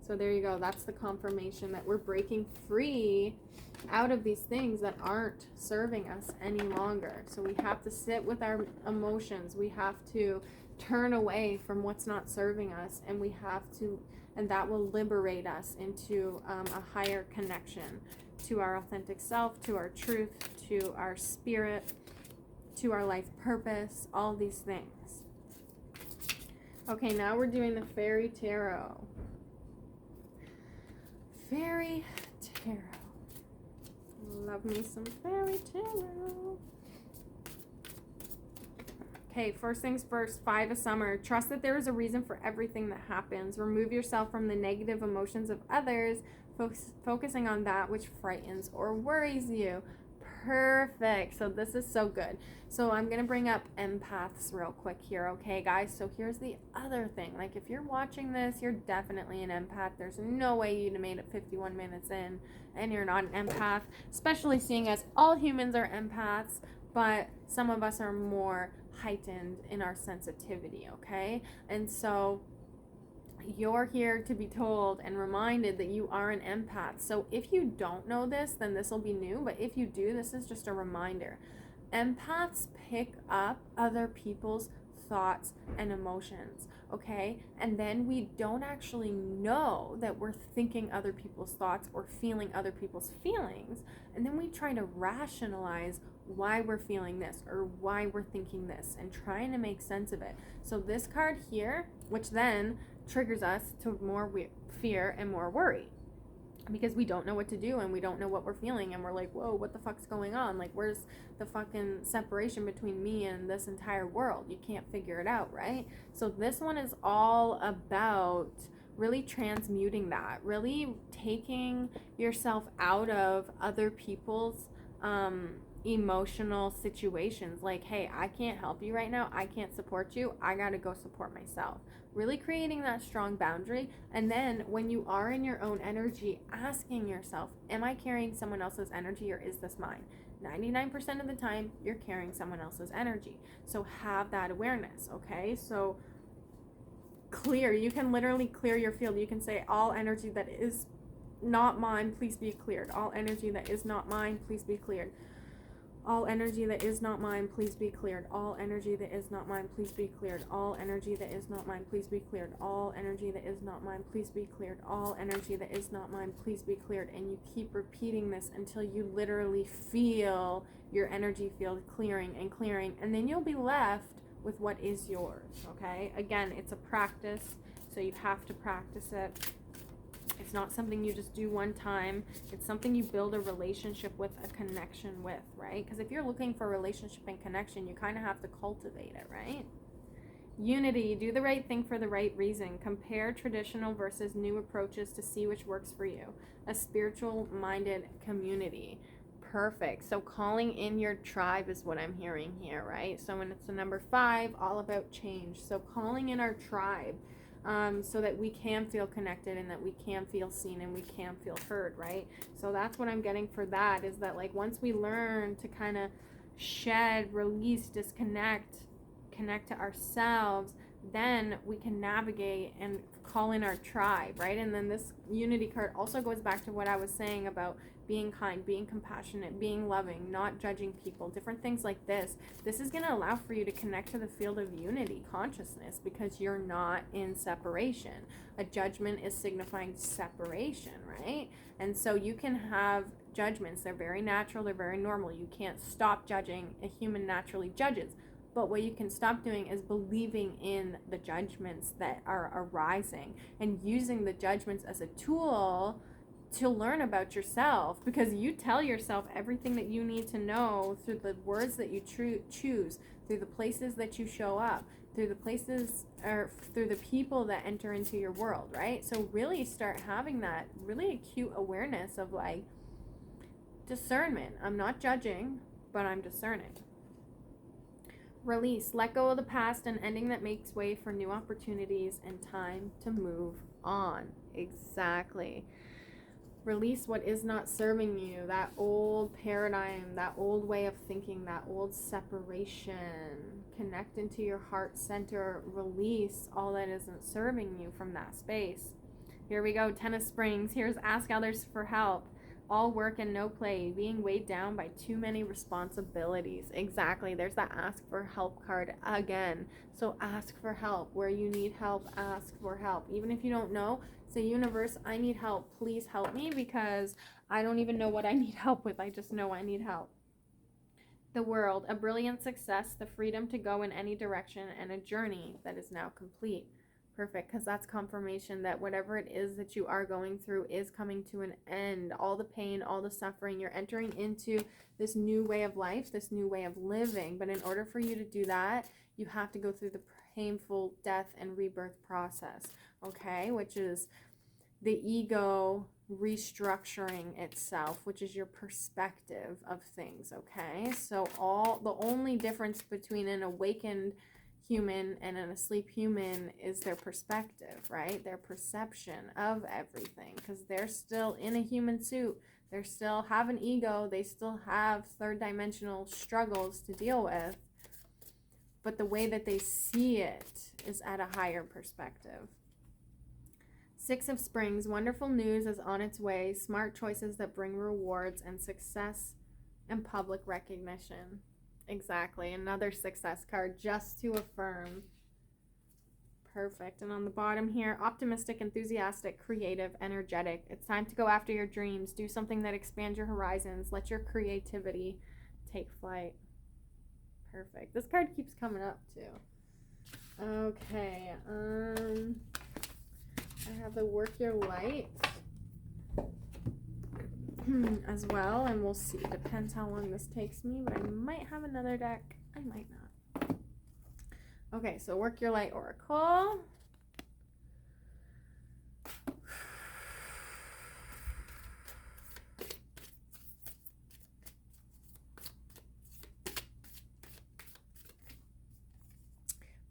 So there you go. That's the confirmation that we're breaking free out of these things that aren't serving us any longer. So we have to sit with our emotions. We have to turn away from what's not serving us, and we have to, and that will liberate us into a higher connection to our authentic self, to our truth, to our spirit, to our life purpose, all these things. Okay, now we're doing the Fairy Tarot. Fairy Tarot. Love me some Fairy Tarot. Okay, first things first, 5 of Summer. Trust that there is a reason for everything that happens. Remove yourself from the negative emotions of others, focusing on that which frightens or worries you. Perfect. So this is so good. So I'm going to bring up empaths real quick here, okay, guys? So here's the other thing. Like, if you're watching this, you're definitely an empath. There's no way you'd have made it 51 minutes in and you're not an empath, especially seeing as all humans are empaths, but some of us are more heightened in our sensitivity, okay? And so you're here to be told and reminded that you are an empath. So if you don't know this, then this will be new. But if you do, this is just a reminder. Empaths pick up other people's thoughts and emotions, okay? And then we don't actually know that we're thinking other people's thoughts or feeling other people's feelings. And then we try to rationalize why we're feeling this or why we're thinking this and trying to make sense of it. So this card here, which then triggers us to more fear and more worry, because we don't know what to do and we don't know what we're feeling, and we're like, whoa, what the fuck's going on? Like, where's the fucking separation between me and this entire world? You can't figure it out, right? So this one is all about really transmuting that, really taking yourself out of other people's emotional situations. Like, hey, I can't help you right now, I can't support you, I gotta go support myself. Really creating that strong boundary. And then when you are in your own energy, asking yourself, am I carrying someone else's energy or is this mine? 99% of the time you're carrying someone else's energy. So have that awareness, okay? So clear, you can literally clear your field. You can say, all energy that is not mine, please be cleared. All energy that is not mine, please be cleared. All energy that is not mine, please be cleared. All energy that is not mine, please be cleared. All energy that is not mine, please be cleared. All energy that is not mine, please be cleared. All energy that is not mine, please be cleared. And you keep repeating this until you literally feel your energy field clearing and clearing. And then you'll be left with what is yours, okay? Again, it's a practice, so you have to practice it. It's not something you just do one time. It's something you build a relationship with, a connection with, right? Because if you're looking for a relationship and connection, you kind of have to cultivate it, right? Unity, do the right thing for the right reason. Compare traditional versus new approaches to see which works for you. A spiritual-minded community. Perfect. So calling in your tribe is what I'm hearing here, right? So when it's the number 5, all about change. So calling in our tribe. So that we can feel connected and that we can feel seen and we can feel heard, right? So that's what I'm getting for that, is that like once we learn to kind of shed, release, disconnect, connect to ourselves, then we can navigate and call in our tribe, right? And then this unity card also goes back to what I was saying about being kind, being compassionate, being loving, not judging people, different things like this. This is going to allow for you to connect to the field of unity consciousness because you're not in separation. A judgment is signifying separation, right? And so you can have judgments. They're very natural, they're very normal. You can't stop judging. A human naturally judges. But what you can stop doing is believing in the judgments that are arising and using the judgments as a tool to learn about yourself, because you tell yourself everything that you need to know through the words that you choose, through the places that you show up, through the places or through the people that enter into your world, right? So really start having that really acute awareness of like discernment. I'm not judging, but I'm discerning. Release, let go of the past, and ending that makes way for new opportunities and time to move on. Exactly. Release what is not serving you, that old paradigm, that old way of thinking, that old separation. Connect into your heart center. Release all that isn't serving you from that space. Here we go, Ten of Springs. Here's ask others for help. All work and no play, being weighed down by too many responsibilities. Exactly. There's that ask for help card again. So ask for help. Where you need help, ask for help. Even if you don't know, say, universe, I need help. Please help me because I don't even know what I need help with. I just know I need help. The world, a brilliant success, the freedom to go in any direction, and a journey that is now complete. Perfect, because that's confirmation that whatever it is that you are going through is coming to an end. All the pain, all the suffering, you're entering into this new way of life, this new way of living. But in order for you to do that, you have to go through the painful death and rebirth process, okay? Which is the ego restructuring itself, which is your perspective of things, okay? So the only difference between an awakened human and an asleep human is their perspective, right? Their perception of everything, because they're still in a human suit. They still have an ego. They still have third dimensional struggles to deal with. But the way that they see it is at a higher perspective. Six of Springs, wonderful news is on its way. Smart choices that bring rewards and success and public recognition. Exactly. Another success card just to affirm. Perfect. And on the bottom here, optimistic, enthusiastic, creative, energetic. It's time to go after your dreams. Do something that expands your horizons. Let your creativity take flight. Perfect. This card keeps coming up too. Okay. I have the Work Your Light as well, and we'll see. Depends how long this takes me, but I might have another deck. I might not. Okay, so Work Your Light Oracle.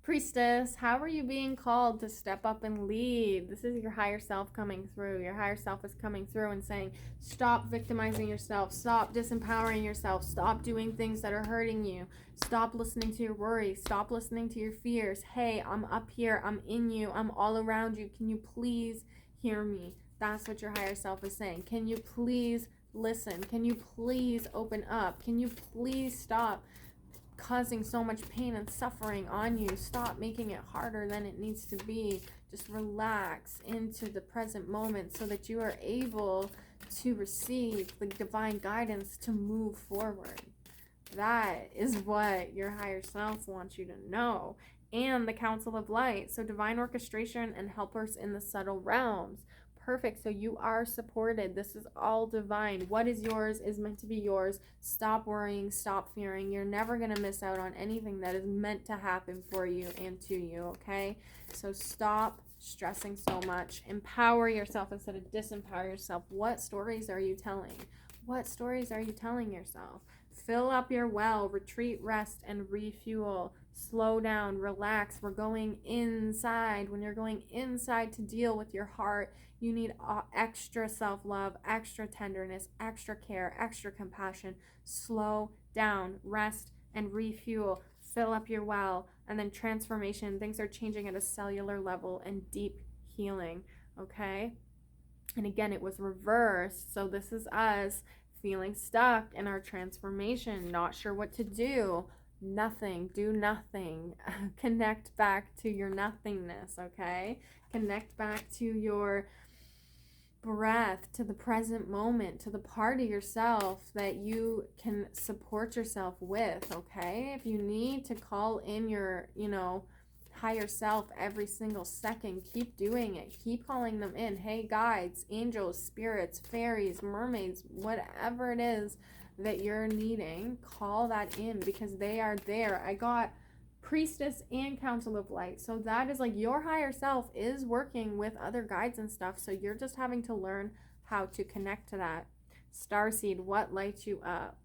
Priestess, how are you being called to step up and lead? This is your higher self coming through. Your higher self is coming through and saying, stop victimizing yourself. Stop disempowering yourself. Stop doing things that are hurting you. Stop listening to your worries. Stop listening to your fears. Hey, I'm up here. I'm in you. I'm all around you. Can you please hear me? That's what your higher self is saying. Can you please listen? Can you please open up? Can you please stop causing so much pain and suffering on you? Stop making it harder than it needs to be. Just relax into the present moment so that you are able to receive the divine guidance to move forward. That is what your higher self wants you to know. And the Council of Light, so divine orchestration and helpers in the subtle realms. Perfect. So you are supported. This is all divine. What is yours is meant to be yours. Stop worrying. Stop fearing. You're never going to miss out on anything that is meant to happen for you and to you, okay? So stop stressing so much. Empower yourself instead of disempower yourself. What stories are you telling? What stories are you telling yourself? Fill up your well. Retreat, rest, and refuel. Slow down. Relax. We're going inside. When you're going inside to deal with your heart, you need extra self-love, extra tenderness, extra care, extra compassion. Slow down, rest, and refuel. Fill up your well. And then transformation, things are changing at a cellular level and deep healing, okay? And again, it was reversed. So this is us feeling stuck in our transformation, not sure what to do. Nothing, do nothing. Connect back to your nothingness, okay? Connect back to your breath, to the present moment, to the part of yourself that you can support yourself with, okay? If you need to call in your, higher self every single second, keep doing it. Keep calling them in. Hey, guides, angels, spirits, fairies, mermaids, whatever it is that you're needing, call that in because they are there. I got priestess and council of light, so that is like your higher self is working with other guides and stuff, so you're just having to learn how to connect to that. Starseed, what lights you up?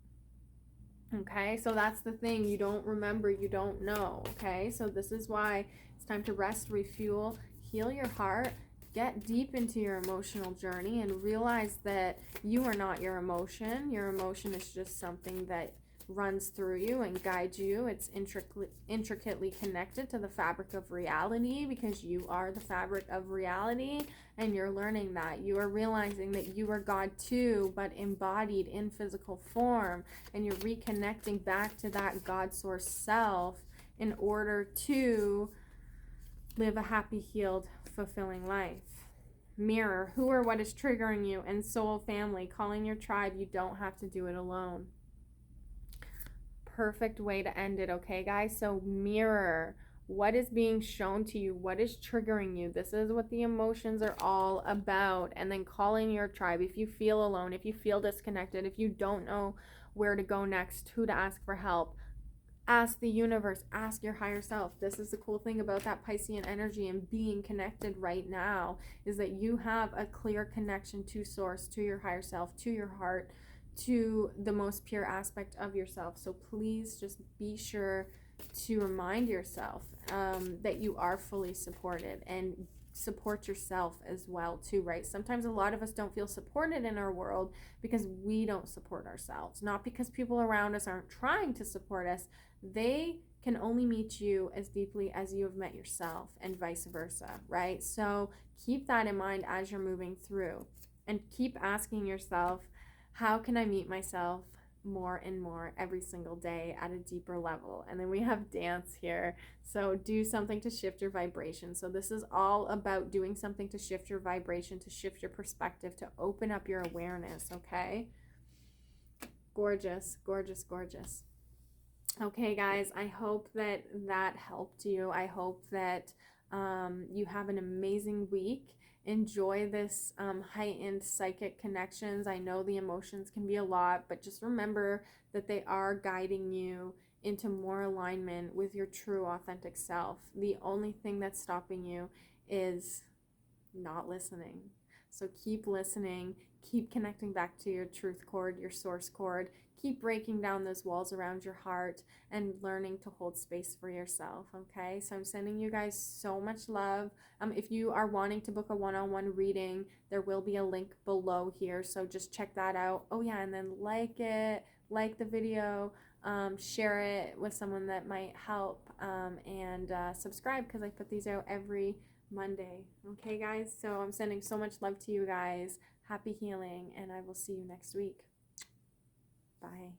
Okay, so that's the thing. You don't remember, you don't know. Okay, so this is why it's time to rest, refuel, heal your heart, get deep into your emotional journey, and realize that you are not your emotion. Your emotion is just something that runs through you and guides you. It's intricately connected to the fabric of reality because you are the fabric of reality, and you're learning that. You are realizing that you are God too, but embodied in physical form, and you're reconnecting back to that God source self in order to live a happy, healed, fulfilling life. Mirror, who or what is triggering you, and soul family, calling your tribe. You don't have to do it alone. Perfect way to end it, okay, guys? So mirror what is being shown to you, what is triggering you. This is what the emotions are all about. And then calling your tribe. If you feel alone, if you feel disconnected, if you don't know where to go next, who to ask for help, ask the universe, ask your higher self. This is the cool thing about that Piscean energy and being connected right now, is that you have a clear connection to source, to your higher self, to your heart, to the most pure aspect of yourself. So please just be sure to remind yourself that you are fully supported, and support yourself as well too, right? Sometimes a lot of us don't feel supported in our world because we don't support ourselves, not because people around us aren't trying to support us. They can only meet you as deeply as you have met yourself, and vice versa, right? So keep that in mind as you're moving through, and keep asking yourself, how can I meet myself more and more every single day at a deeper level? And then we have dance here. So do something to shift your vibration. So this is all about doing something to shift your vibration, to shift your perspective, to open up your awareness, okay? Gorgeous, gorgeous, gorgeous. Okay, guys, I hope that that helped you. I hope that you have an amazing week. Enjoy this heightened psychic connections. I know the emotions can be a lot, but just remember that they are guiding you into more alignment with your true authentic self. The only thing that's stopping you is not listening. So keep listening, keep connecting back to your truth cord, your source cord. Keep breaking down those walls around your heart and learning to hold space for yourself, okay? So I'm sending you guys so much love. If you are wanting to book a one-on-one reading, there will be a link below here, so just check that out. Oh yeah, and then like the video, share it with someone that might help, and subscribe, because I put these out every Monday. Okay, guys? So I'm sending so much love to you guys. Happy healing, and I will see you next week. Bye.